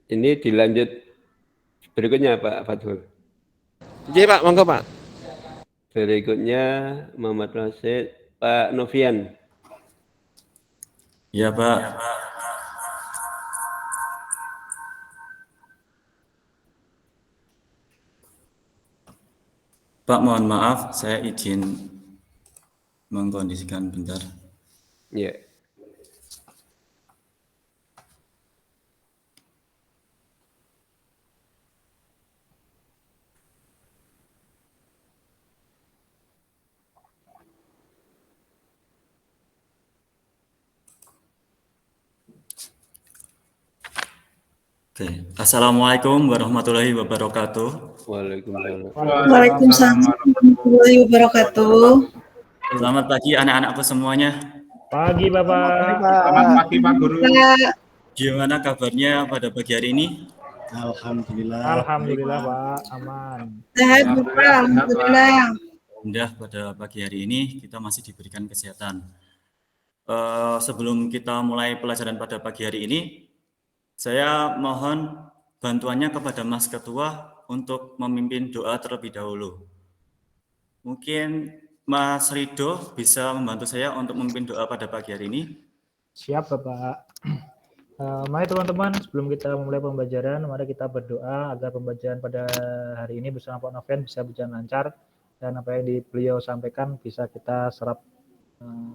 Ini dilanjut berikutnya Pak Fathul. Iya Pak, monggo Pak. Berikutnya Muhammad Rasid, Pak Novian. Ya Pak. Pak, mohon maaf, saya izin mengkondisikan bentar. Ya. Oke. Assalamualaikum warahmatullahi wabarakatuh. Waalaikumsalam. Waalaikumsalam warahmatullahi wabarakatuh. Selamat pagi anak-anakku semuanya. Pagi Bapak. Selamat pagi Pak Guru. Gimana kabarnya pada pagi hari ini? Alhamdulillah. Alhamdulillah Pak, aman. Sehat Bapak, alhamdulillah. Alhamdulillah pada pagi hari ini kita masih diberikan kesehatan. Sebelum kita mulai pelajaran pada pagi hari ini, saya mohon bantuannya kepada Mas Ketua untuk memimpin doa terlebih dahulu. Mungkin Mas Rido bisa membantu saya untuk memimpin doa pada pagi hari ini. Siap Bapak. Mari teman-teman, sebelum kita memulai pembelajaran, mari kita berdoa agar pembelajaran pada hari ini bersama Pak Novian bisa berjalan lancar dan apa yang beliau sampaikan bisa kita serap.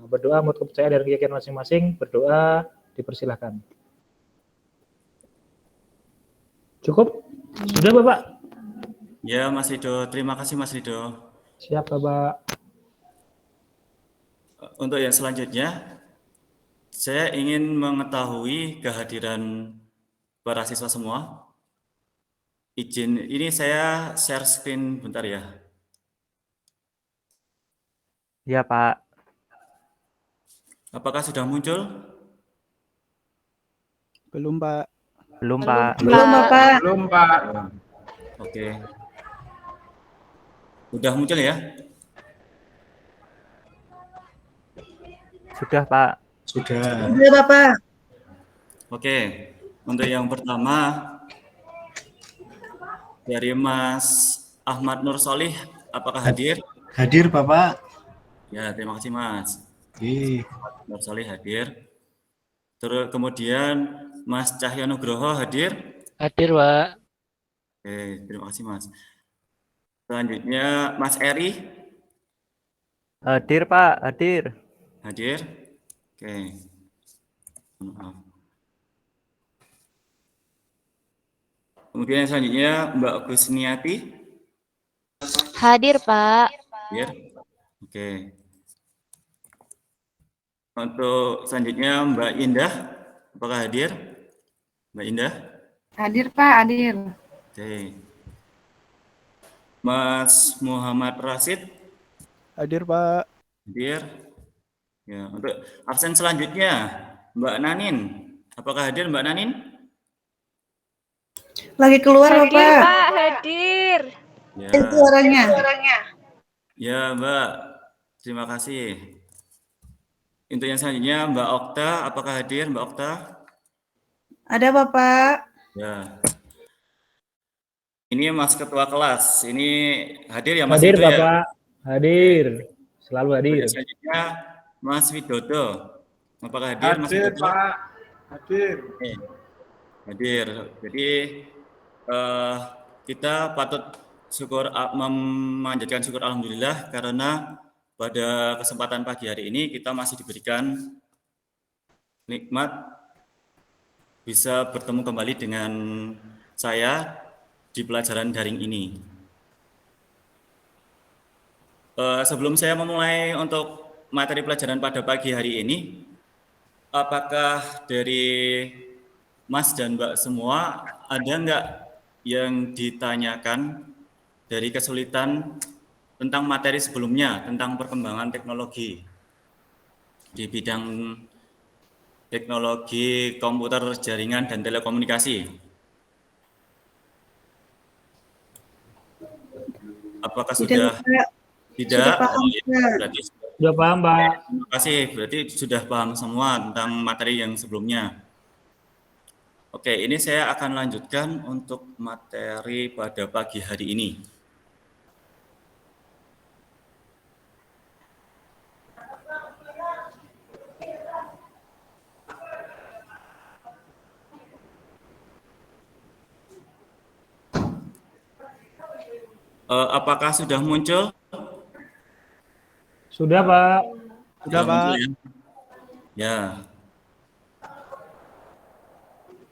Berdoa menurut kepercayaan dan keyakinan masing-masing. Berdoa, dipersilahkan. Cukup? Sudah Bapak? Ya Mas Rido, terima kasih Mas Rido. Siap Bapak. Untuk yang selanjutnya, saya ingin mengetahui kehadiran para siswa semua. Izin, ini saya share screen bentar ya. Ya Pak. Apakah sudah muncul? Belum Pak. Belum Pak. Belum Bapak. Belum Pak. Oke. Udah muncul ya? Sudah Pak. Sudah. Sudah Bapak. Oke. Untuk yang pertama dari Mas Ahmad Nur Solih, apakah hadir? Hadir Bapak. Ya, terima kasih Mas. Oke. Nur Solih hadir. Terus kemudian Mas Cahyo Nugroho hadir? Hadir, Pak. Oke, terima kasih Mas. Selanjutnya Mas Eri Hadir Pak, hadir. hadir? Oke. Maaf. Kemudian selanjutnya Mbak Kusniati Hadir, Pak. hadir? Oke. Untuk selanjutnya Mbak Indah, apakah hadir? Mbak Indah? Hadir Pak, hadir. Oke. Mas Muhammad Rasid Hadir Pak. hadir? Ya, untuk absen selanjutnya Mbak Nanin, apakah hadir Mbak Nanin? Lagi keluar Hadir, Bapak. Pak. Hadir. Ya, Itu orangnya. ya Mbak, terima kasih. Untuk yang selanjutnya Mbak Okta, apakah hadir Mbak Okta? Ada Bapak. Ya. Ini Mas Ketua Kelas, ini hadir ya Mas Hadir Widodo ya? Bapak. Hadir. Selalu hadir. Yang selanjutnya Mas Widodo, apakah hadir Mas Hadir Widodo? Pak. Hadir. Oke. Hadir. Jadi kita patut memanjatkan syukur alhamdulillah karena pada kesempatan pagi hari ini kita masih diberikan nikmat bisa bertemu kembali dengan saya di pelajaran daring ini. Sebelum saya memulai untuk materi pelajaran pada pagi hari ini, apakah dari Mas dan Mbak semua ada nggak yang ditanyakan dari kesulitan tentang materi sebelumnya, tentang perkembangan teknologi di bidang teknologi komputer, jaringan, dan telekomunikasi? Apakah sudah tidak? Sudah paham, Pak. Berarti Sudah paham Pak. terima kasih. Berarti sudah paham semua tentang materi yang sebelumnya. Oke, ini saya akan lanjutkan untuk materi pada pagi hari ini. Apakah sudah muncul? Sudah, Pak. Sudah, Pak. muncul, ya.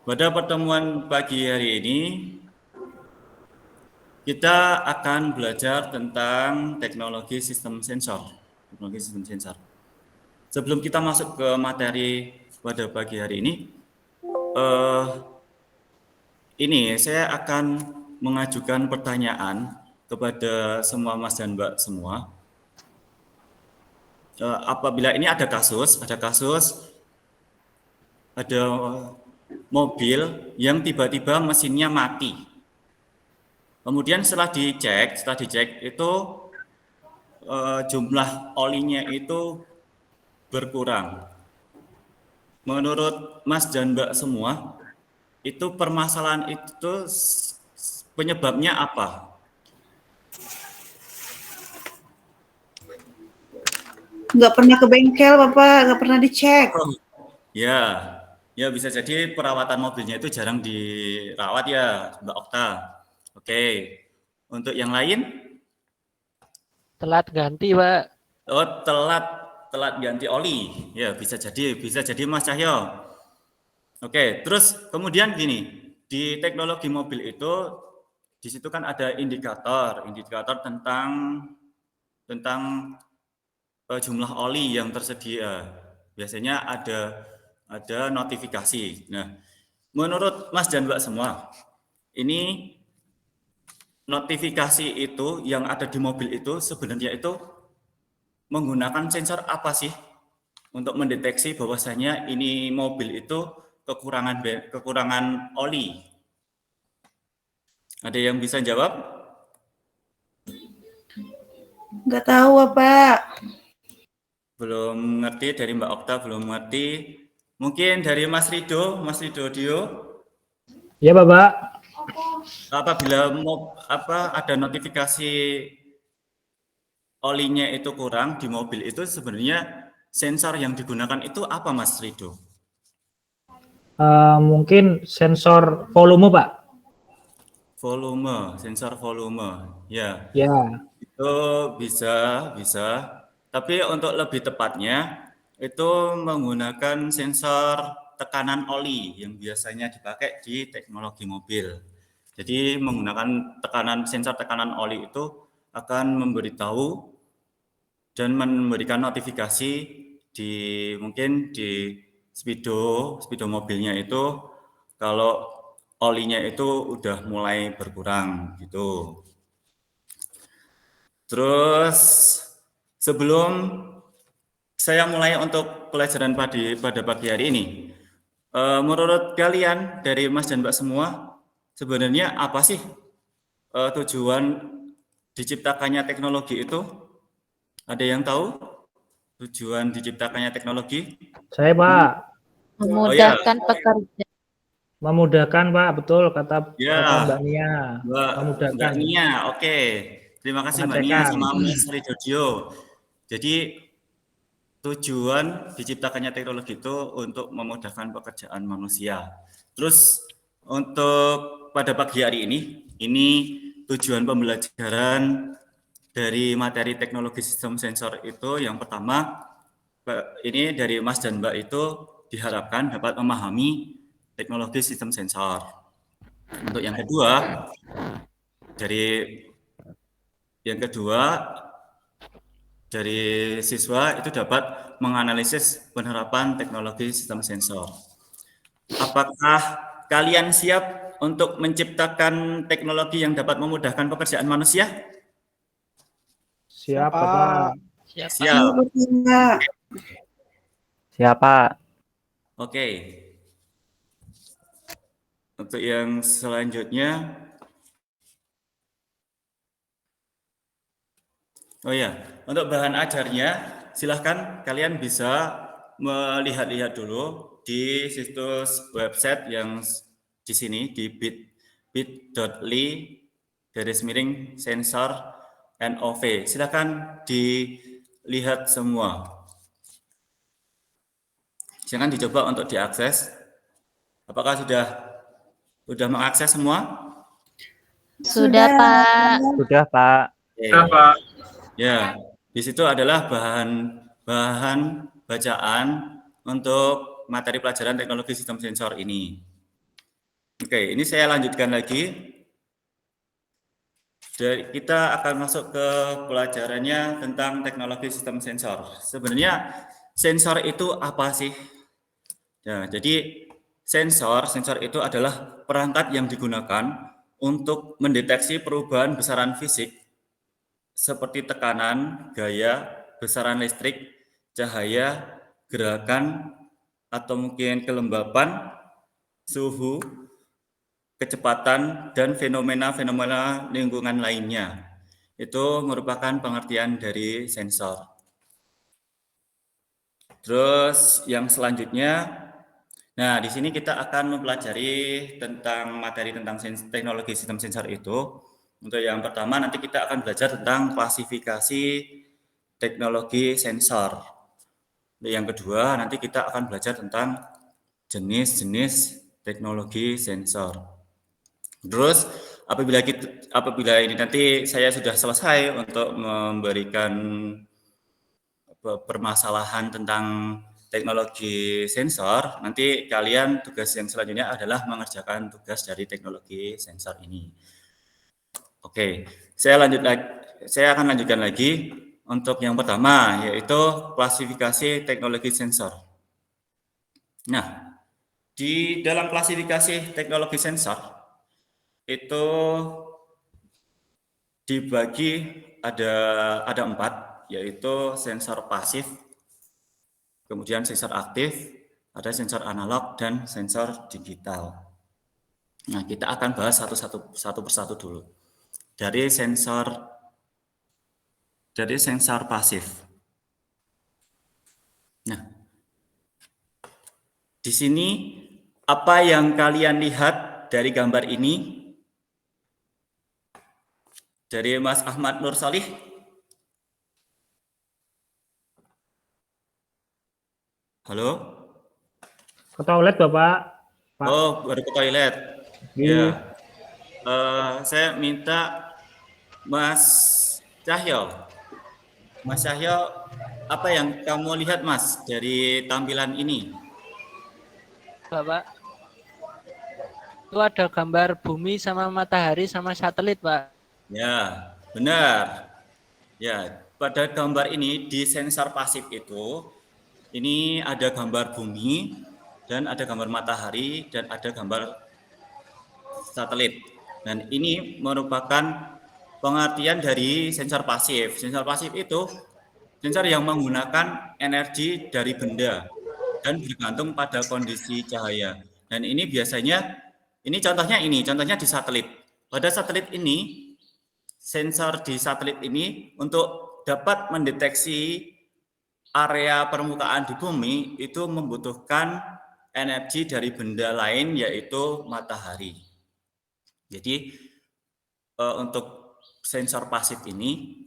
Pada pertemuan pagi hari ini, kita akan belajar tentang teknologi sistem sensor. Teknologi sistem sensor. Sebelum kita masuk ke materi pada pagi hari ini saya akan mengajukan pertanyaan kepada semua Mas dan Mbak semua. Apabila ini ada kasus ada mobil yang tiba-tiba mesinnya mati. Kemudian setelah dicek itu jumlah olinya itu berkurang. Menurut Mas dan Mbak semua, itu permasalahan itu penyebabnya apa? Nggak pernah ke bengkel, Bapak. Nggak pernah dicek. Ya bisa jadi perawatan mobilnya itu jarang dirawat ya, Mbak Okta. Oke, untuk yang lain? Telat ganti, Pak. Oh, telat ganti oli. Ya, bisa jadi Mas Cahyo. Oke, terus kemudian gini, di teknologi mobil itu di situ kan ada indikator tentang jumlah oli yang tersedia. Biasanya ada notifikasi. Nah, menurut Mas dan Mbak semua, ini notifikasi itu yang ada di mobil itu sebenarnya itu menggunakan sensor apa sih untuk mendeteksi bahwasanya ini mobil itu kekurangan oli? Ada yang bisa jawab? Nggak tahu, Bapak. Belum ngerti, dari Mbak Okta belum ngerti. Mungkin dari Mas Rido Dio. Ya, Bapak. Apabila ada notifikasi olinya itu kurang di mobil itu sebenarnya sensor yang digunakan itu apa, Mas Rido? Mungkin sensor volume, Pak. Sensor volume. Ya. Ya. Itu bisa. Tapi untuk lebih tepatnya itu menggunakan sensor tekanan oli yang biasanya dipakai di teknologi mobil. Jadi menggunakan sensor tekanan oli itu akan memberitahu dan memberikan notifikasi mungkin di speedo mobilnya itu kalau olinya itu udah mulai berkurang gitu. Terus sebelum saya mulai untuk pelajaran pada pagi hari ini, menurut kalian dari Mas dan Mbak semua, sebenarnya apa sih tujuan diciptakannya teknologi itu? Ada yang tahu tujuan diciptakannya teknologi? Saya, Pak. Memudahkan pekerja. Memudahkan, Pak. Betul kata Mbak Nia. Mbak Nia, oke. Terima kasih Mbak Nia sama Mas Ridodio. Jadi tujuan diciptakannya teknologi itu untuk memudahkan pekerjaan manusia. Terus untuk pada pagi hari ini tujuan pembelajaran dari materi teknologi sistem sensor itu yang pertama, ini dari Mas dan Mbak itu diharapkan dapat memahami teknologi sistem sensor. Untuk yang kedua, dari siswa itu dapat menganalisis penerapan teknologi sistem sensor. Apakah kalian siap untuk menciptakan teknologi yang dapat memudahkan pekerjaan manusia? Siap, Pak. Siap. Siapa? Oke. Untuk yang selanjutnya, untuk bahan ajarnya, silahkan kalian bisa melihat-lihat dulu di situs website yang di sini di bit.ly/sensor NOV. Silakan dilihat semua. Jangan dicoba untuk diakses. Apakah sudah mengakses semua? Sudah, Pak. Sudah, Pak. Ya, di situ adalah bahan bacaan untuk materi pelajaran teknologi sistem sensor ini. Oke, ini saya lanjutkan lagi. Kita akan masuk ke pelajarannya tentang teknologi sistem sensor. Sebenarnya sensor itu apa sih? Ya, jadi sensor itu adalah perangkat yang digunakan untuk mendeteksi perubahan besaran fisik seperti tekanan, gaya, besaran listrik, cahaya, gerakan, atau mungkin kelembapan, suhu, kecepatan, dan fenomena-fenomena lingkungan lainnya. Itu merupakan pengertian dari sensor. Terus yang selanjutnya, nah di sini kita akan mempelajari tentang materi tentang teknologi sistem sensor itu. Untuk yang pertama nanti kita akan belajar tentang klasifikasi teknologi sensor. Yang kedua nanti kita akan belajar tentang jenis-jenis teknologi sensor. Terus apabila ini nanti saya sudah selesai untuk memberikan permasalahan tentang teknologi sensor, nanti kalian tugas yang selanjutnya adalah mengerjakan tugas dari teknologi sensor ini. Oke, saya akan lanjutkan lagi untuk yang pertama, yaitu klasifikasi teknologi sensor. Nah, di dalam klasifikasi teknologi sensor itu dibagi ada 4, yaitu sensor pasif, kemudian sensor aktif, ada sensor analog dan sensor digital. Nah, kita akan bahas satu persatu dulu. Dari sensor pasif. Nah, di sini apa yang kalian lihat dari gambar ini? Dari Mas Ahmad Nur Salih. Halo? Ke toilet, Bapak. Pak. Oh, baru ke toilet. Iya. Ya. Saya minta Mas Cahyo. Mas Cahyo, apa yang kamu lihat, Mas, dari tampilan ini? Bapak. Itu ada gambar bumi sama matahari sama satelit, Pak. Ya, benar. Ya, pada gambar ini di sensor pasif itu, ini ada gambar bumi, dan ada gambar matahari, dan ada gambar satelit. Dan ini merupakan pengertian dari sensor pasif. Sensor pasif itu sensor yang menggunakan energi dari benda dan bergantung pada kondisi cahaya. Dan ini biasanya, contohnya di satelit. Pada satelit ini, sensor di satelit ini untuk dapat mendeteksi area permukaan di bumi itu membutuhkan energi dari benda lain, yaitu matahari. Jadi untuk sensor pasif ini,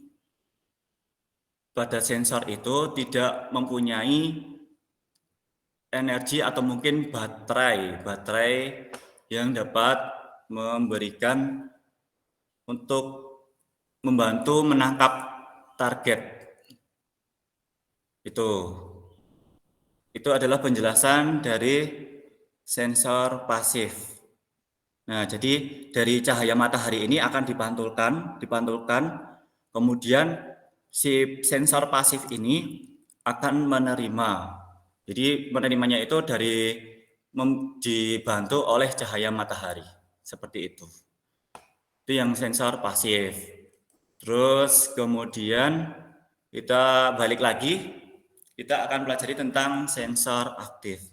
pada sensor itu tidak mempunyai energi atau mungkin baterai yang dapat memberikan untuk membantu menangkap target. Itu adalah penjelasan dari sensor pasif. Nah, jadi dari cahaya matahari ini akan dipantulkan, kemudian si sensor pasif ini akan menerima. Jadi menerimanya itu dibantu oleh cahaya matahari, seperti itu. Itu yang sensor pasif. Terus kemudian kita balik lagi, kita akan pelajari tentang sensor aktif.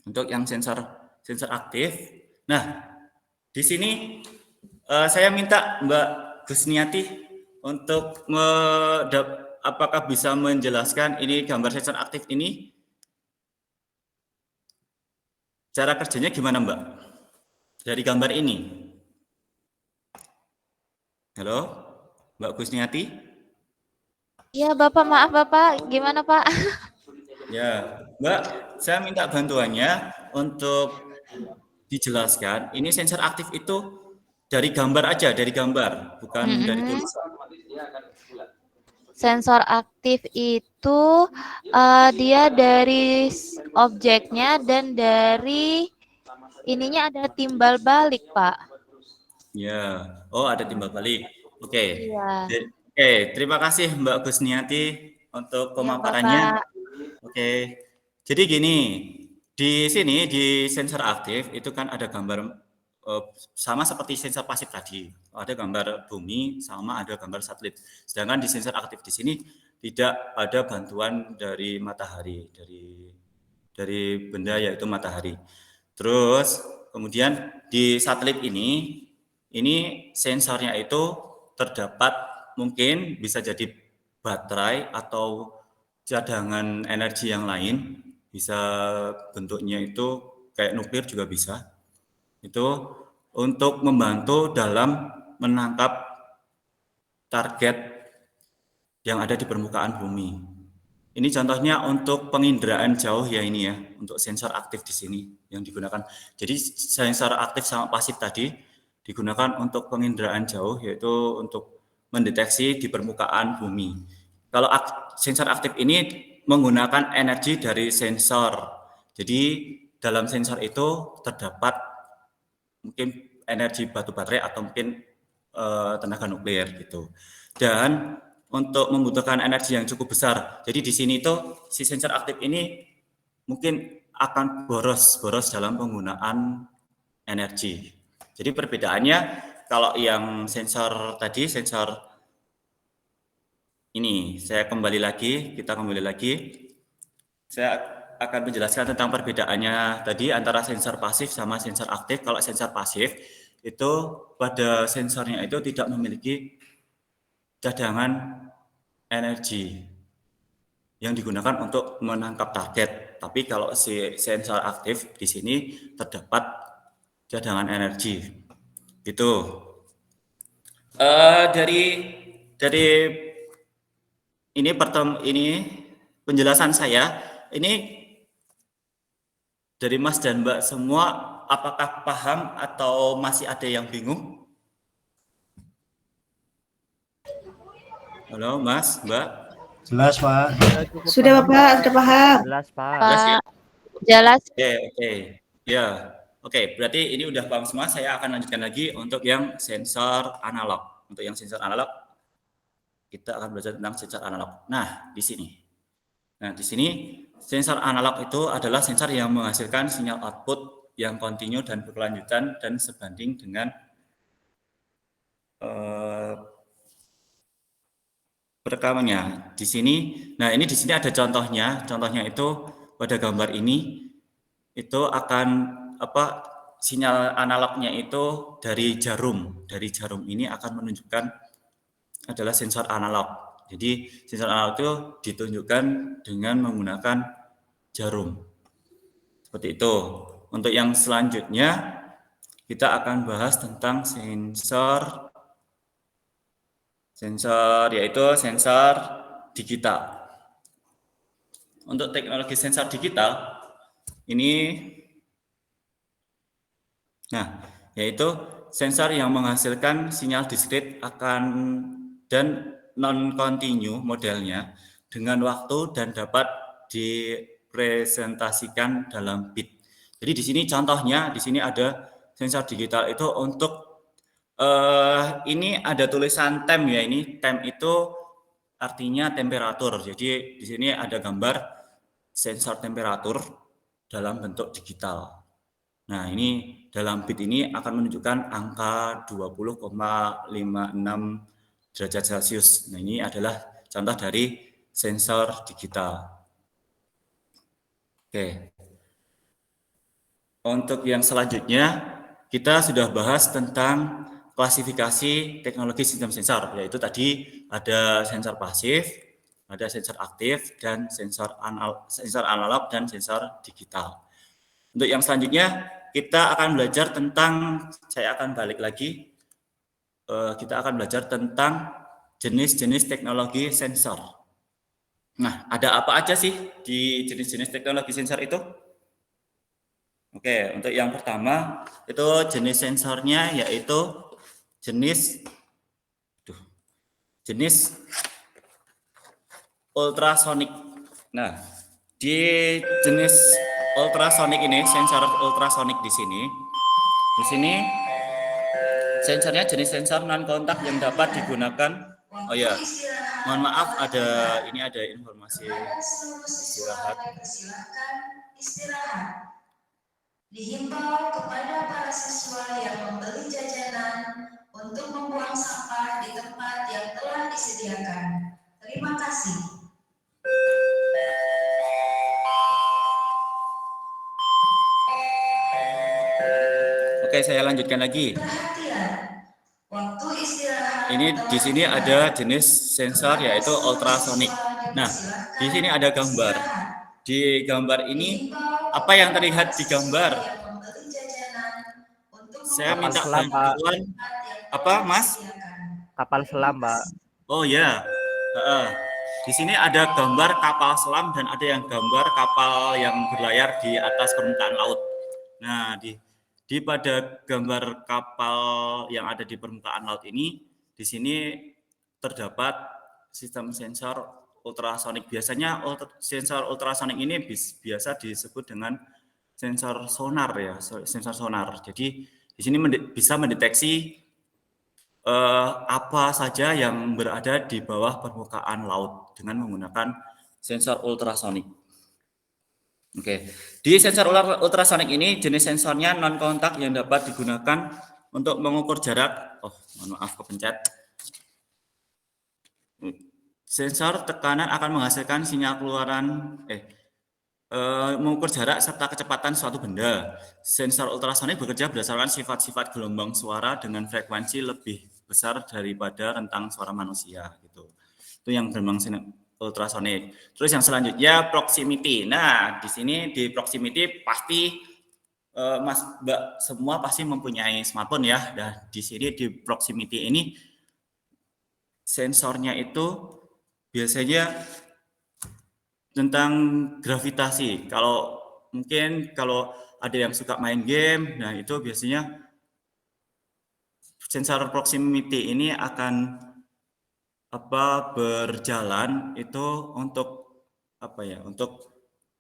Untuk yang sensor aktif, nah di sini saya minta Mbak Gusniati untuk apakah bisa menjelaskan ini gambar sensor aktif ini? Cara kerjanya gimana, Mbak? dari gambar ini. Halo, Mbak Kusniati? Iya, Bapak, maaf Bapak. Gimana, Pak? Ya, Mbak, saya minta bantuannya untuk dijelaskan. Ini sensor aktif itu dari gambar aja, dari gambar, bukan dari tulisan. Sensor aktif itu dia dari objeknya dan dari ininya ada timbal balik, Pak. Ya, oh ada timbal balik. Oke. Iya. Oke, terima kasih Mbak Kusniati untuk pemaparannya. Bapak. Oke. Jadi gini, di sini di sensor aktif itu kan ada gambar sama seperti sensor pasif tadi. Ada gambar bumi sama ada gambar satelit. Sedangkan di sensor aktif di sini tidak ada bantuan dari matahari, dari benda yaitu matahari. Terus kemudian di satelit ini sensornya itu terdapat mungkin bisa jadi baterai atau cadangan energi yang lain, bisa bentuknya itu kayak nuklir juga bisa. Itu untuk membantu dalam menangkap target yang ada di permukaan bumi. Ini contohnya untuk penginderaan jauh ya ini ya, untuk sensor aktif di sini yang digunakan. Jadi sensor aktif sama pasif tadi digunakan untuk penginderaan jauh, yaitu untuk mendeteksi di permukaan bumi. Kalau sensor aktif ini menggunakan energi dari sensor. Jadi dalam sensor itu terdapat mungkin energi batu baterai atau mungkin tenaga nuklir gitu. Dan untuk membutuhkan energi yang cukup besar. Jadi di sini itu si sensor aktif ini mungkin akan boros dalam penggunaan energi. Jadi perbedaannya kalau yang sensor tadi, sensor ini kita kembali lagi. Saya akan menjelaskan tentang perbedaannya tadi antara sensor pasif sama sensor aktif. Kalau sensor pasif itu pada sensornya itu tidak memiliki cadangan energi yang digunakan untuk menangkap target. Tapi kalau si sensor aktif di sini terdapat cadangan energi. Gitu. Dari ini penjelasan saya ini dari Mas dan Mbak semua, apakah paham atau masih ada yang bingung? Halo Mas, Mbak. Jelas, Pak. Sudah Bapak, sudah paham. Jelas, Pak. Pak, jelas. Oke. Ya. Oke, berarti ini udah paham semua. Saya akan lanjutkan lagi untuk yang sensor analog. Untuk yang sensor analog, kita akan belajar tentang sensor analog. Nah, di sini sensor analog itu adalah sensor yang menghasilkan sinyal output yang kontinu dan berkelanjutan dan sebanding dengan perekamannya. Di sini ada contohnya. Contohnya itu pada gambar ini itu akan sinyal analognya itu dari jarum. Dari jarum ini akan menunjukkan adalah sensor analog. Jadi sensor analog itu ditunjukkan dengan menggunakan jarum. Seperti itu. Untuk yang selanjutnya kita akan bahas tentang sensor yaitu sensor digital. Untuk teknologi sensor digital ini yaitu sensor yang menghasilkan sinyal diskrit dan non-kontinu modelnya dengan waktu dan dapat dipresentasikan dalam bit. Jadi di sini contohnya, di sini ada sensor digital itu untuk ini ada tulisan temp ya, ini temp itu artinya temperatur. Jadi di sini ada gambar sensor temperatur dalam bentuk digital. Nah, ini dalam bit ini akan menunjukkan angka 20,56 derajat Celcius. Nah, ini adalah contoh dari sensor digital. Oke. Untuk yang selanjutnya, kita sudah bahas tentang klasifikasi teknologi sistem sensor, yaitu tadi ada sensor pasif, ada sensor aktif, dan sensor analog dan sensor digital. Untuk yang selanjutnya kita akan belajar tentang, saya akan balik lagi, kita akan belajar tentang jenis-jenis teknologi sensor. Nah, ada apa aja sih di jenis-jenis teknologi sensor itu? Oke, untuk yang pertama itu jenis sensornya yaitu jenis ultrasonik. Nah, di jenis ultrasonik ini, sensor ultrasonik di sini sensornya jenis sensor non kontak yang dapat digunakan. Oh ya, mohon maaf, ada informasi istirahat. Dihimbau kepada para siswa yang membeli jajanan untuk membuang sampah di tempat yang telah disediakan. Terima kasih. Oke, saya lanjutkan lagi. Perhatian. Waktu istirahat. Ini di sini ada jenis sensor yaitu ultrasonik. Nah, di sini ada gambar. Di gambar ini apa yang terlihat di gambar? Saya minta bantuan. Apa, Mas? Kapal selam, Pak. Oh ya. Di sini ada gambar kapal selam dan ada yang gambar kapal yang berlayar di atas permukaan laut. Nah, di pada gambar kapal yang ada di permukaan laut ini, di sini terdapat sistem sensor ultrasonik. Biasanya sensor ultrasonik ini biasa disebut dengan sensor sonar ya, sensor sonar. Jadi di sini bisa mendeteksi apa saja yang berada di bawah permukaan laut dengan menggunakan sensor ultrasonik. Oke, di sensor ultrasonik ini jenis sensornya non kontak yang dapat digunakan untuk mengukur jarak. Oh, mohon maaf kepencet. Sensor tekanan akan menghasilkan sinyal keluaran mengukur jarak serta kecepatan suatu benda. Sensor ultrasonik bekerja berdasarkan sifat-sifat gelombang suara dengan frekuensi lebih besar daripada rentang suara manusia gitu. Itu yang gelombang ultrasonik. Terus yang selanjutnya proximity. Nah, di sini di proximity pasti Mas Mbak semua pasti mempunyai smartphone ya. Dan di sini di proximity ini sensornya itu biasanya tentang gravitasi. Kalau ada yang suka main game, nah itu biasanya sensor proximity ini akan berjalan itu untuk untuk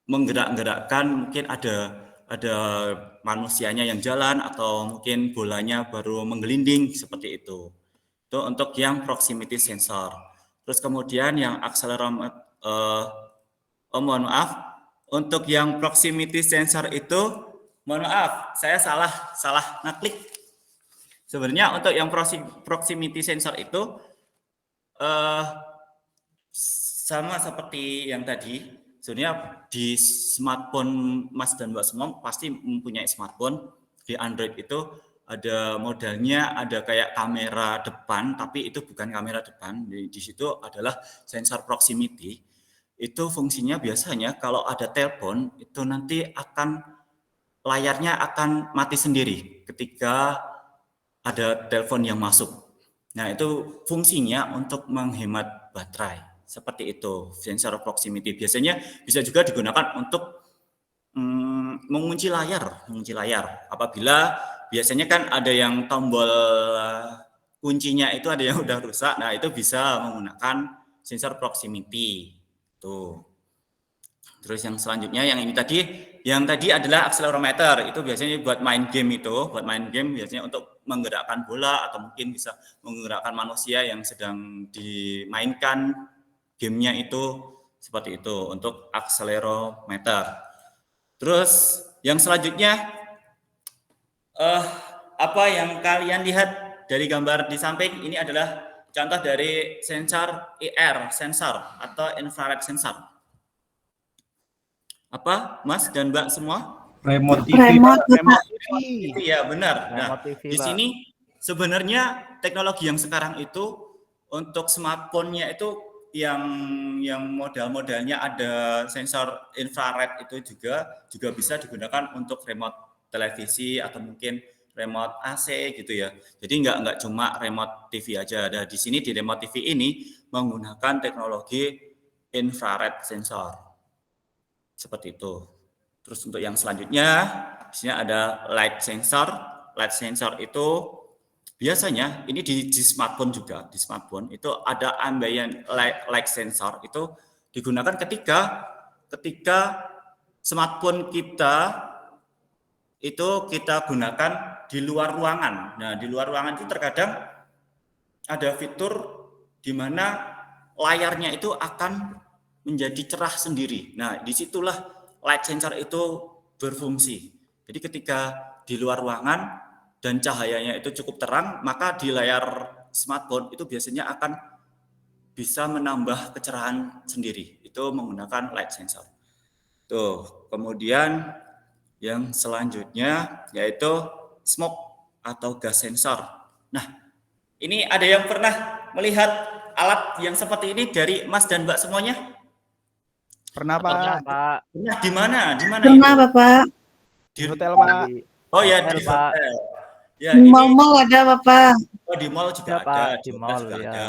menggerak-gerakkan, mungkin ada manusianya yang jalan atau mungkin bolanya baru menggelinding seperti itu. Itu untuk yang proximity sensor. Terus kemudian yang accelerometer, mohon maaf, untuk yang proximity sensor itu, mohon maaf, saya salah ngeklik. Sebenarnya untuk yang proximity sensor itu sama seperti yang tadi. Sebenarnya di smartphone Mas dan Mbak semua pasti mempunyai smartphone. Di Android itu ada modelnya, ada kayak kamera depan, tapi itu bukan kamera depan. Di situ adalah sensor proximity. Itu fungsinya biasanya kalau ada telepon itu nanti layarnya akan mati sendiri ketika ada telepon yang masuk. Nah, itu fungsinya untuk menghemat baterai. Seperti itu, sensor proximity. Biasanya bisa juga digunakan untuk mengunci layar. Apabila biasanya kan ada yang tombol kuncinya itu ada yang udah rusak. Nah, itu bisa menggunakan sensor proximity. Tuh. Terus yang selanjutnya yang tadi adalah accelerometer. Itu biasanya buat main game biasanya untuk menggerakkan bola atau mungkin bisa menggerakkan manusia yang sedang dimainkan gamenya itu, seperti itu untuk accelerometer. Terus yang selanjutnya apa yang kalian lihat dari gambar di samping ini adalah contoh dari sensor IR sensor atau infrared sensor. Apa, Mas dan Mbak semua? Remote TV. Iya, benar. Nah, di sini sebenarnya teknologi yang sekarang itu untuk smartphone-nya itu yang model-modelnya ada sensor infrared itu juga bisa digunakan untuk remote televisi atau mungkin remote AC gitu ya. Jadi nggak cuma remote TV aja. Ada di sini di remote TV ini menggunakan teknologi infrared sensor. Seperti itu. Terus untuk yang selanjutnya, di sini ada light sensor. Light sensor itu biasanya ini di smartphone juga. Di smartphone itu ada ambient light sensor itu digunakan ketika smartphone kita itu kita gunakan di luar ruangan. Nah, di luar ruangan itu terkadang ada fitur di mana layarnya itu akan menjadi cerah sendiri. Nah, disitulah light sensor itu berfungsi. Jadi ketika di luar ruangan dan cahayanya itu cukup terang, maka di layar smartphone itu biasanya akan bisa menambah kecerahan sendiri. Itu menggunakan light sensor. Tuh, kemudian yang selanjutnya yaitu smoke atau gas sensor. Nah, ini ada yang pernah melihat alat yang seperti ini dari Mas dan Mbak semuanya? Pernah, Pak. Pak. Nah, di mana? Pernah, Bapak. Di hotel, Pak. Oh ya, di Pak. hotel. Ya, Di ini mall ada, Bapak. oh, di mall juga Ya, ada, Pak, di di hotel mall, juga ya. ada.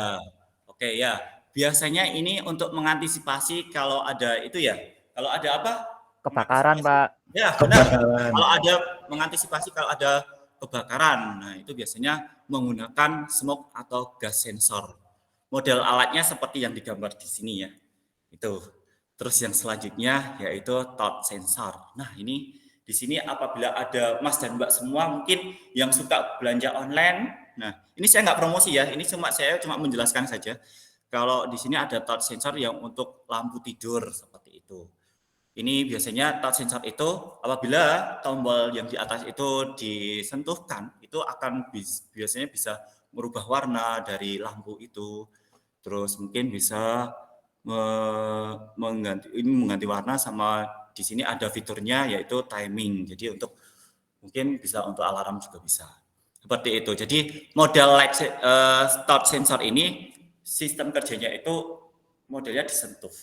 Oke ya, biasanya ini untuk mengantisipasi kalau ada itu ya, kalau ada apa? Kebakaran, Pak. Ya, benar. Kalau ada mengantisipasi kalau ada kebakaran, nah itu biasanya menggunakan smoke atau gas sensor. Model alatnya seperti yang digambar di sini ya. Itu. Terus yang selanjutnya yaitu touch sensor. Nah, ini di sini apabila ada Mas dan Mbak semua mungkin yang suka belanja online. Nah, ini saya nggak promosi ya. Ini saya cuma menjelaskan saja. Kalau di sini ada touch sensor yang untuk lampu tidur seperti itu. Ini biasanya touch sensor itu apabila tombol yang di atas itu disentuhkan, itu akan biasanya bisa merubah warna dari lampu itu. Terus mungkin bisa mengganti warna, sama di sini ada fiturnya yaitu timing. Jadi untuk mungkin bisa untuk alarm juga bisa. Seperti itu. Jadi model light touch sensor ini sistem kerjanya itu modelnya disentuh.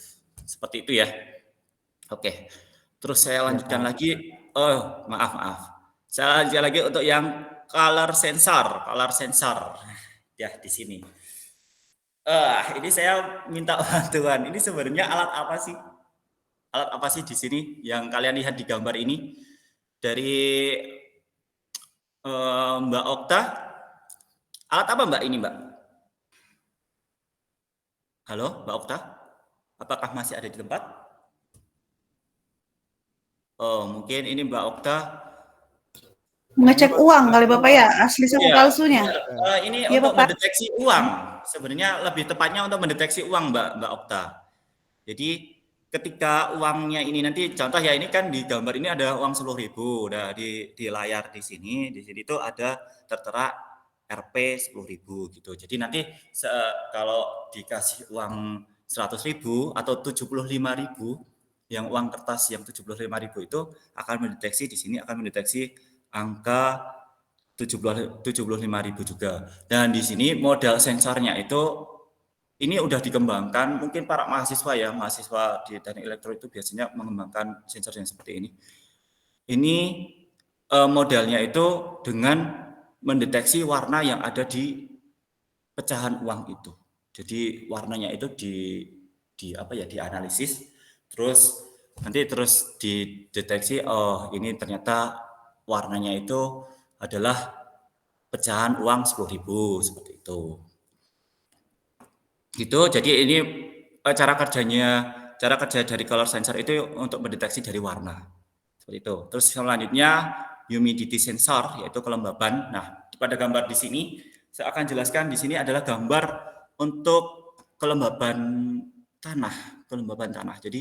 Seperti itu ya. Oke. Terus saya lanjutkan lagi. Oh, maaf. Saya lanjutkan lagi untuk yang color sensor. Ya, di sini. Ini saya minta bantuan. Ini sebenarnya alat apa sih? Alat apa sih di sini yang kalian lihat di gambar ini? Dari Mbak Okta. Alat apa Mbak ini, Mbak? Halo, Mbak Okta? Apakah masih ada di tempat? Oh, mungkin ini Mbak Okta. Mengecek uang kali Bapak ya, asli sama Iya. palsunya. Ini Iya, untuk Bapak. mendeteksi uang. Sebenarnya lebih tepatnya untuk mendeteksi uang, Mbak Okta. Jadi ketika uangnya ini nanti contoh ya, ini kan di gambar ini ada uang 10.000. Nah, di layar di sini itu ada tertera Rp 10.000 gitu. Jadi nanti kalau dikasih uang 100.000 atau 75.000, yang uang kertas yang 75.000 itu akan mendeteksi di sini, akan mendeteksi angka 75.000 juga. Dan di sini model sensornya itu ini udah dikembangkan. Mungkin para mahasiswa ya, mahasiswa di teknik elektro itu biasanya mengembangkan sensor yang seperti ini. Ini modelnya itu dengan mendeteksi warna yang ada di pecahan uang itu. Jadi warnanya itu dianalisis, terus nanti dideteksi, oh ini ternyata warnanya itu adalah pecahan uang 10.000 seperti itu. Gitu. Jadi ini cara kerja dari color sensor itu untuk mendeteksi dari warna. Seperti itu. Terus selanjutnya humidity sensor, yaitu kelembaban. Nah, pada gambar di sini saya akan jelaskan, di sini adalah gambar untuk kelembaban tanah. Jadi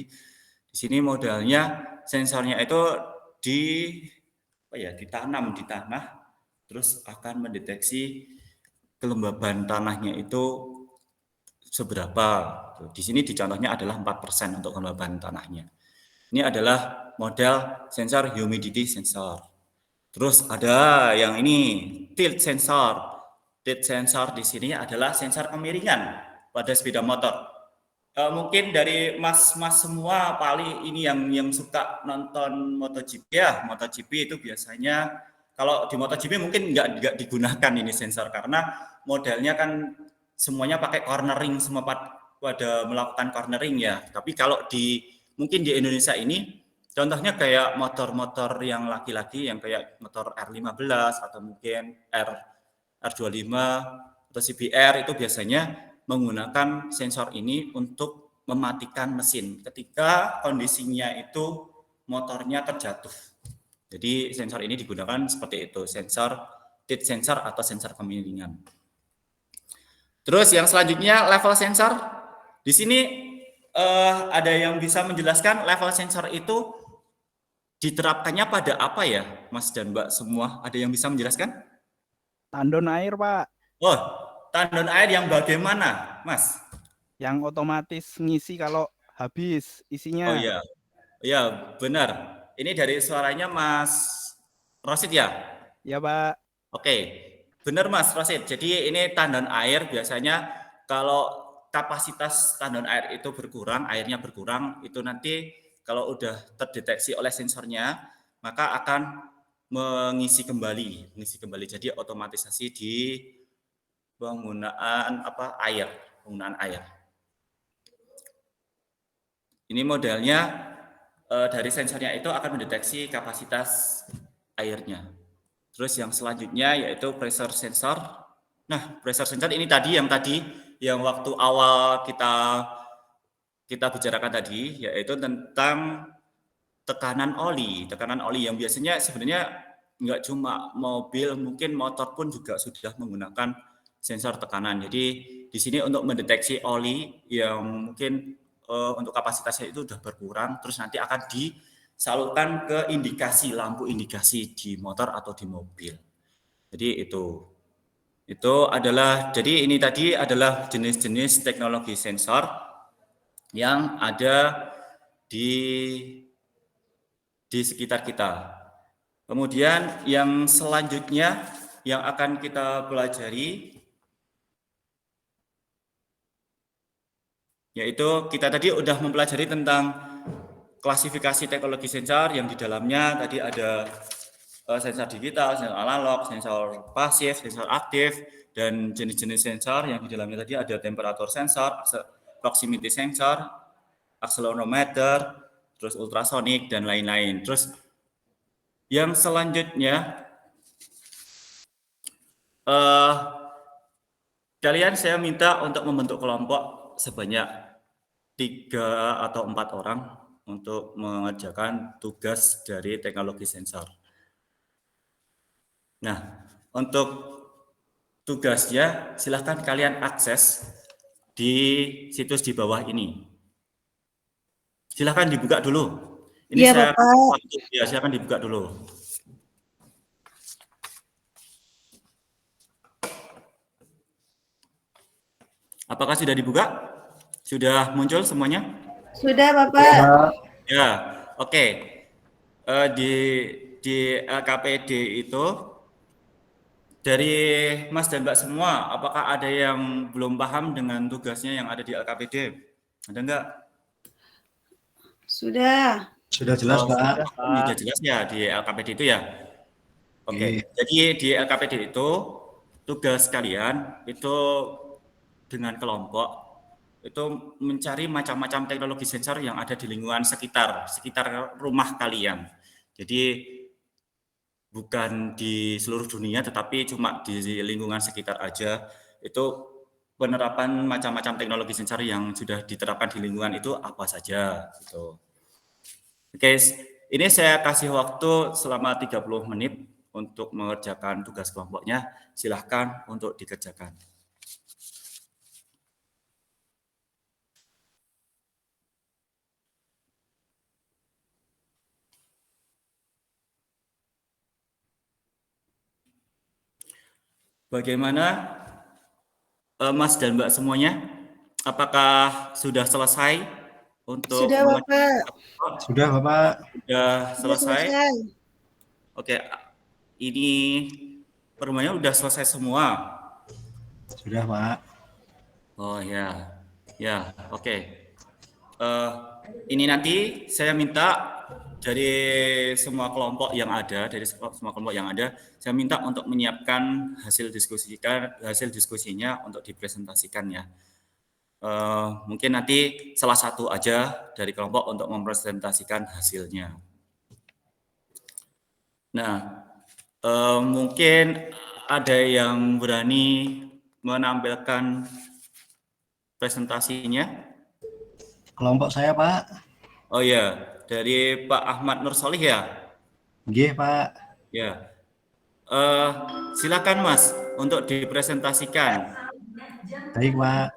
di sini modelnya sensornya itu ditanam di tanah, terus akan mendeteksi kelembaban tanahnya itu seberapa. Di sini contohnya adalah 4% untuk kelembaban tanahnya. Ini adalah model sensor humidity sensor. Terus ada yang ini tilt sensor. Tilt sensor di sini adalah sensor kemiringan pada sepeda motor. Mungkin dari mas-mas semua paling ini yang suka nonton MotoGP ya, MotoGP itu biasanya kalau di MotoGP mungkin nggak digunakan ini sensor karena modelnya kan semuanya pakai cornering, semua pada melakukan cornering ya. Tapi kalau mungkin di Indonesia ini contohnya kayak motor-motor yang laki-laki yang kayak motor R15 atau mungkin R25 atau CBR itu biasanya menggunakan sensor ini untuk mematikan mesin ketika kondisinya itu motornya terjatuh. Jadi sensor ini digunakan seperti itu, tilt sensor atau sensor kemiringan. Terus yang selanjutnya level sensor. Di sini ada yang bisa menjelaskan level sensor itu diterapkannya pada apa ya, Mas dan Mbak semua? Ada yang bisa menjelaskan? Tandon air, Pak. Oh, tandon air yang bagaimana, Mas? Yang otomatis ngisi kalau habis isinya. Oh iya, iya benar. Ini dari suaranya Mas Rosid ya? Ya, Pak. Oke, benar Mas Rosid. Jadi ini tandon air biasanya kalau kapasitas tandon air itu berkurang, airnya berkurang, itu nanti kalau udah terdeteksi oleh sensornya, maka akan mengisi kembali. Jadi otomatisasi di penggunaan penggunaan air. Ini modelnya dari sensornya itu akan mendeteksi kapasitas airnya. Terus yang selanjutnya yaitu pressure sensor. Nah, pressure sensor ini yang waktu awal kita bicarakan tadi, yaitu tentang tekanan oli yang biasanya sebenarnya nggak cuma mobil, mungkin motor pun juga sudah menggunakan sensor tekanan. Jadi di sini untuk mendeteksi oli yang mungkin untuk kapasitasnya itu sudah berkurang, terus nanti akan disalurkan ke lampu indikasi di motor atau di mobil. Jadi ini tadi adalah jenis-jenis teknologi sensor yang ada di sekitar kita. Kemudian yang selanjutnya yang akan kita pelajari yaitu kita tadi udah mempelajari tentang klasifikasi teknologi sensor yang di dalamnya tadi ada sensor digital, sensor analog, sensor pasif, sensor aktif, dan jenis-jenis sensor yang di dalamnya tadi ada temperatur sensor, proximity sensor, accelerometer, terus ultrasonik, dan lain-lain. Terus yang selanjutnya kalian saya minta untuk membentuk kelompok sebanyak 3 atau 4 orang untuk mengerjakan tugas dari teknologi sensor. Nah, untuk tugasnya silahkan kalian akses di situs di bawah ini. Silahkan dibuka dulu. Ini Iya, saya Bapak. ya, silahkan dibuka dulu. Apakah sudah dibuka? Sudah muncul semuanya? Sudah, Bapak. Ya, oke. Di LKPD itu dari Mas dan Mbak semua, apakah ada yang belum paham dengan tugasnya yang ada di LKPD? Ada enggak? Sudah. Sudah jelas, Pak. Sudah jelas ya di LKPD itu ya? Oke. Jadi di LKPD itu tugas kalian itu dengan kelompok itu mencari macam-macam teknologi sensor yang ada di lingkungan sekitar rumah kalian. Jadi bukan di seluruh dunia, tetapi cuma di lingkungan sekitar aja. Itu penerapan macam-macam teknologi sensor yang sudah diterapkan di lingkungan itu apa saja. Gitu. Oke, ini saya kasih waktu selama 30 menit untuk mengerjakan tugas kelompoknya. Silahkan untuk dikerjakan. Bagaimana Mas dan Mbak semuanya? Apakah sudah selesai untuk Sudah, Bapak. Sudah, Bapak. Sudah selesai? Selesai. Oke, ini pertemuannya sudah selesai semua. Sudah, Pak. Oh ya, ya, oke. ini nanti saya minta dari semua kelompok yang ada, saya minta untuk menyiapkan hasil diskusinya untuk dipresentasikan ya. Mungkin nanti salah satu aja dari kelompok untuk mempresentasikan hasilnya. Nah, mungkin ada yang berani menampilkan presentasinya? Kelompok saya, Pak. Oh ya, dari Pak Ahmad Nur Solih ya? Nggih, Pak. Ya. Silakan Mas untuk dipresentasikan. Baik, Pak.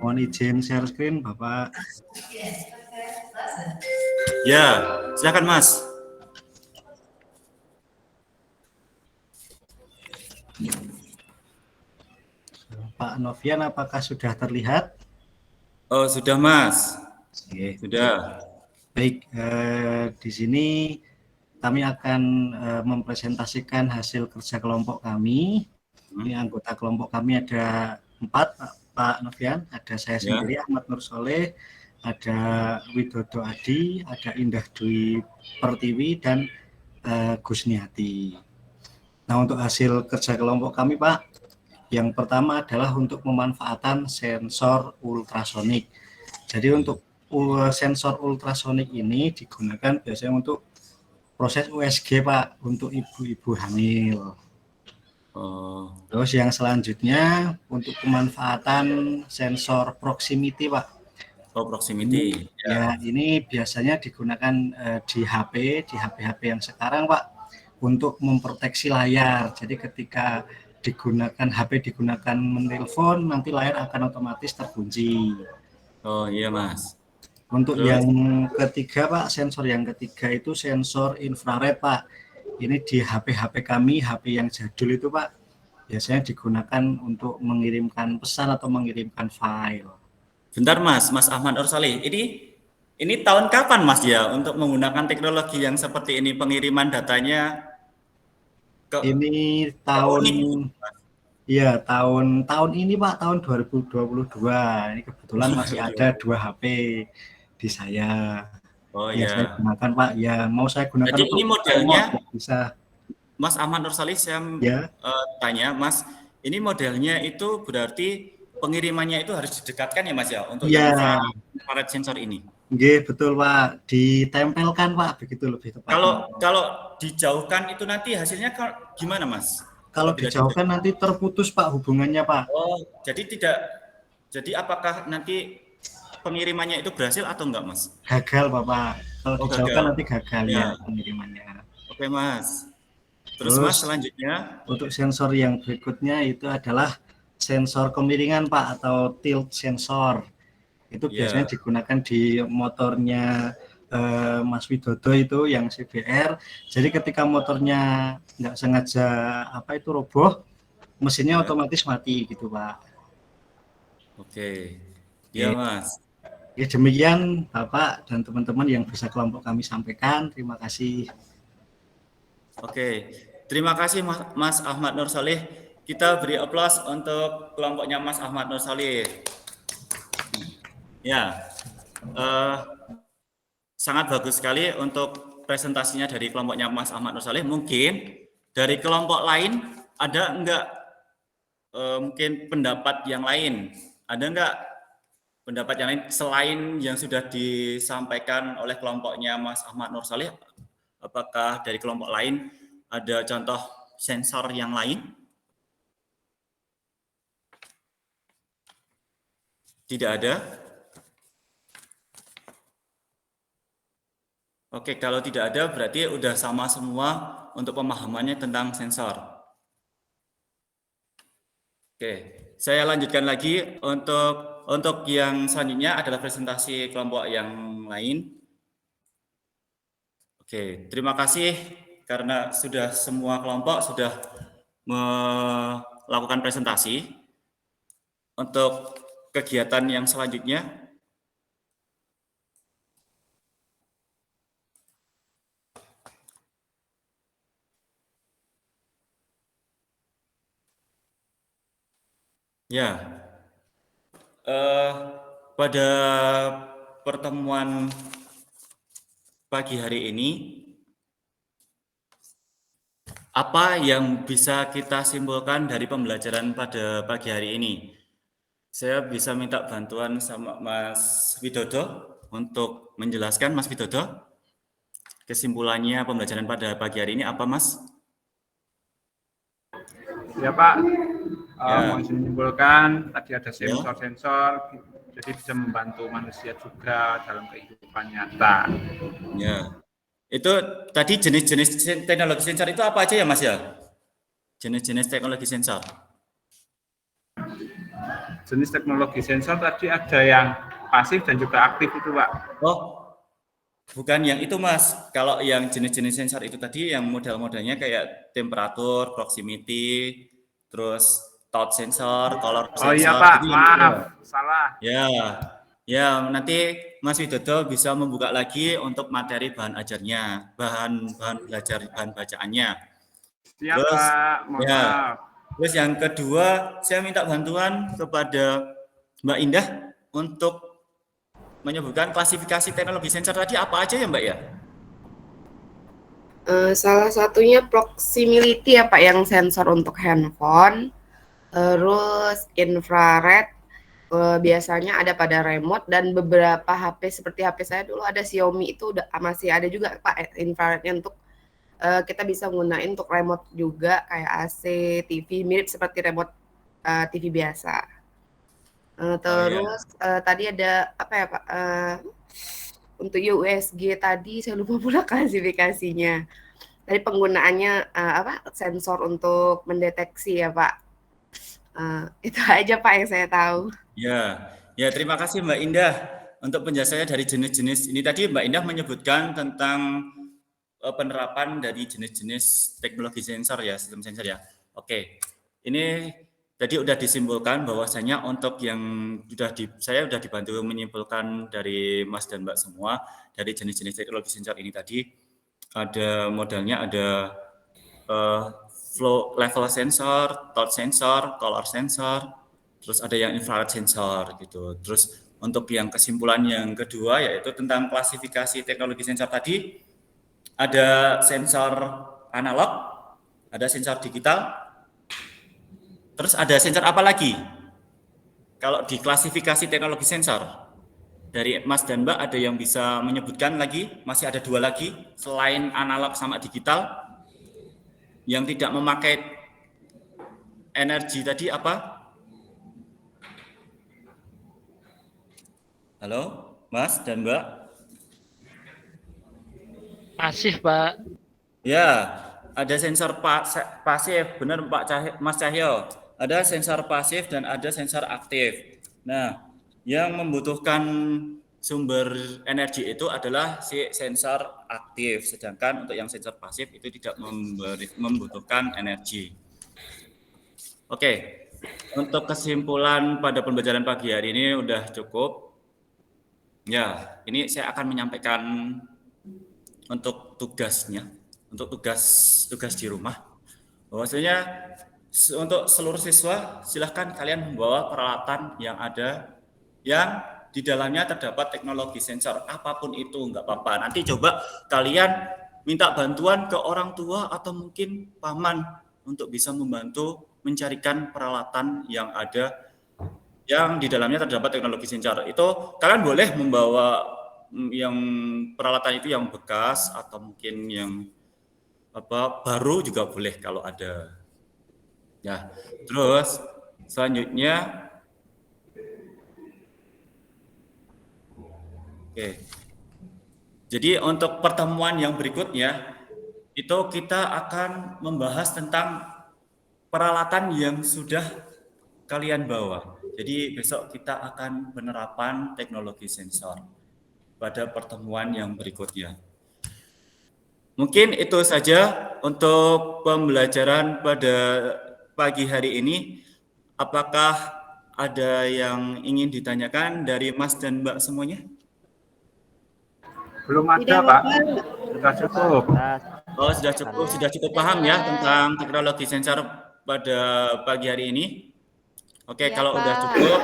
Mohon izin share screen, Bapak. Ya, silakan Mas. Pak Novian, apakah sudah terlihat? Oh, sudah Mas. Oke. Sudah. Baik, di sini kami akan mempresentasikan hasil kerja kelompok kami. Ini anggota kelompok kami ada 4, Pak Novian. Ada saya sendiri, Ahmad Nur Soleh, ada Widodo Adi, ada Indah Dwi Pertiwi, dan Gusniati. Nah, untuk hasil kerja kelompok kami, Pak, yang pertama adalah untuk pemanfaatan sensor ultrasonik. Jadi untuk sensor ultrasonik ini digunakan biasanya untuk proses USG, Pak, untuk ibu-ibu hamil. Terus yang selanjutnya untuk pemanfaatan sensor proximity, Pak. Oh, proximity. Ya, ini biasanya digunakan di HP yang sekarang, Pak, untuk memproteksi layar. Jadi ketika HP digunakan menelpon, nanti layar akan otomatis terkunci. Oh iya Mas. Untuk yang ketiga, Pak, sensor yang ketiga itu sensor infrared, Pak. Ini di HP kami, HP yang jadul itu, Pak, biasanya digunakan untuk mengirimkan pesan atau mengirimkan file. Bentar Mas Ahmad Nur Solih. Ini tahun kapan Mas ya untuk menggunakan teknologi yang seperti ini, pengiriman datanya? Ini tahun ini, Pak, tahun 2022. Ini kebetulan masih ada 2 HP di saya. Oh ya, ya. saya gunakan, Pak. Ya, mau saya gunakan. Jadi ini modelnya bisa. Mas Ahmad Nur Solih, saya tanya Mas, ini modelnya itu berarti pengirimannya itu harus didekatkan ya Mas ya untuk infrared sensor ini? Nggih, betul Pak. Ditempelkan, Pak, begitu lebih tepat. Kalau dijauhkan itu nanti hasilnya gimana Mas? Kalau dijauhkan nanti terputus, Pak, hubungannya, Pak. Oh, jadi apakah nanti pengirimannya itu berhasil atau enggak, Mas? Gagal, Bapak. Kalau dijauhkan gagal. nanti gagal ya pengirimannya. Oke, Mas. Terus Mas, selanjutnya untuk sensor yang berikutnya itu adalah sensor kemiringan, Pak, atau tilt sensor. Itu biasanya digunakan di motornya Mas Widodo itu yang CBR. Jadi ketika motornya nggak sengaja roboh, mesinnya otomatis mati gitu, Pak. Oke. Iya, Mas. Ya, demikian Bapak dan teman-teman yang bisa kelompok kami sampaikan. Terima kasih. Oke. Terima kasih Mas Ahmad Nur Solih. Kita beri aplaus untuk kelompoknya Mas Ahmad Nur Solih. Ya, sangat bagus sekali untuk presentasinya dari kelompoknya Mas Ahmad Nur Solih. Mungkin dari kelompok lain ada enggak mungkin pendapat yang lain? Ada enggak pendapat yang lain selain yang sudah disampaikan oleh kelompoknya Mas Ahmad Nur Solih? Apakah dari kelompok lain ada contoh sensor yang lain? Tidak ada? Oke, kalau tidak ada berarti udah sama semua untuk pemahamannya tentang sensor. Oke, saya lanjutkan lagi untuk yang selanjutnya adalah presentasi kelompok yang lain. Oke, terima kasih karena sudah semua kelompok sudah melakukan presentasi. Untuk kegiatan yang selanjutnya, ya, pada pertemuan pagi hari ini, apa yang bisa kita simpulkan dari pembelajaran pada pagi hari ini? Saya bisa minta bantuan sama Mas Widodo untuk menjelaskan, Mas Widodo. Kesimpulannya pembelajaran pada pagi hari ini apa, Mas? Ya Pak, Ya. mau menyimpulkan tadi ada sensor-sensor, jadi bisa membantu manusia juga dalam kehidupan nyata. Ya, itu tadi jenis-jenis teknologi sensor itu apa aja ya, Mas ya? Jenis-jenis teknologi sensor. Jenis teknologi sensor tadi ada yang pasif dan juga aktif itu Pak. Oh, bukan yang itu, Mas. Kalau yang jenis-jenis sensor itu tadi yang model-modelnya kayak temperatur, proximity, terus touch sensor, color sensor. Oh iya Pak, Jadi maaf, salah. Ya, nanti Mas Widodo bisa membuka lagi untuk materi bahan ajarnya, bahan belajar, bahan bacaannya. Siap Terus, Pak, mohon ya. maaf. Terus yang kedua, saya minta bantuan kepada Mbak Indah untuk menyebutkan klasifikasi teknologi sensor tadi apa aja ya Mbak ya? Salah satunya proximity ya Pak, yang sensor untuk handphone, terus infrared, biasanya ada pada remote, dan beberapa HP seperti HP saya dulu ada Xiaomi itu udah masih ada juga Pak infrarednya untuk kita bisa gunain untuk remote juga kayak AC, TV, mirip seperti remote TV biasa. Terus tadi ada apa ya Pak? Untuk USG tadi saya lupa pula klasifikasinya. Tadi penggunaannya sensor untuk mendeteksi ya Pak. Itu aja Pak yang saya tahu. Ya terima kasih Mbak Indah untuk penjelasannya dari jenis-jenis ini. Tadi Mbak Indah menyebutkan tentang penerapan dari jenis-jenis teknologi sensor ya, sistem sensor ya. Oke, ini tadi udah disimpulkan bahwasanya untuk yang saya sudah dibantu menyimpulkan dari Mas dan Mbak semua dari jenis-jenis teknologi sensor ini tadi ada modelnya, ada flow level sensor, touch sensor, color sensor, terus ada yang infrared sensor gitu. Terus untuk yang kesimpulan yang kedua yaitu tentang klasifikasi teknologi sensor tadi. Ada sensor analog, ada sensor digital, terus ada sensor apa lagi? Kalau di klasifikasi teknologi sensor, dari Mas dan Mbak ada yang bisa menyebutkan lagi? Masih ada 2 lagi, selain analog sama digital, yang tidak memakai energi tadi apa? Halo, Mas dan Mbak? Pasif, Pak. Ya, ada sensor pasif, benar Mas Cahyo. Ada sensor pasif dan ada sensor aktif. Nah, yang membutuhkan sumber energi itu adalah si sensor aktif, sedangkan untuk yang sensor pasif itu tidak membutuhkan energi. Oke, untuk kesimpulan pada pembelajaran pagi hari ini udah cukup. Ya, ini saya akan menyampaikan untuk tugasnya, untuk tugas di rumah. Bahwasanya untuk seluruh siswa silahkan kalian membawa peralatan yang ada yang di dalamnya terdapat teknologi sensor, apapun itu nggak apa-apa. Nanti coba kalian minta bantuan ke orang tua atau mungkin paman untuk bisa membantu mencarikan peralatan yang ada yang di dalamnya terdapat teknologi sensor. Itu kalian boleh membawa yang peralatan itu yang bekas atau mungkin yang baru juga boleh kalau ada. Ya, terus selanjutnya, oke. Jadi untuk pertemuan yang berikutnya itu kita akan membahas tentang peralatan yang sudah kalian bawa. Jadi besok kita akan penerapan teknologi sensor pada pertemuan yang berikutnya. Mungkin itu saja untuk pembelajaran pada pagi hari ini. Apakah ada yang ingin ditanyakan dari Mas dan Mbak semuanya? Belum ada Pak, sudah cukup. Oh, sudah cukup paham ya tentang teknologi sensor pada pagi hari ini. Oke, Ya, kalau Pak. udah cukup,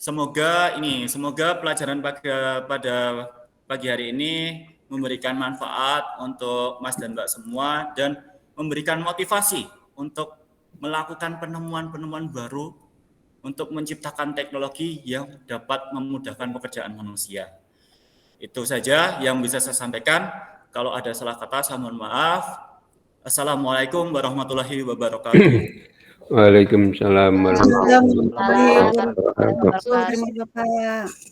semoga pelajaran pada pagi hari ini memberikan manfaat untuk Mas dan Mbak semua dan memberikan motivasi untuk melakukan penemuan-penemuan baru untuk menciptakan teknologi yang dapat memudahkan pekerjaan manusia. Itu saja yang bisa saya sampaikan. Kalau ada salah kata, saya mohon maaf. Assalamualaikum warahmatullahi wabarakatuh. Waalaikumsalam warahmatullahi Alhamdulillah. wabarakatuh. Terima kasih Bapak.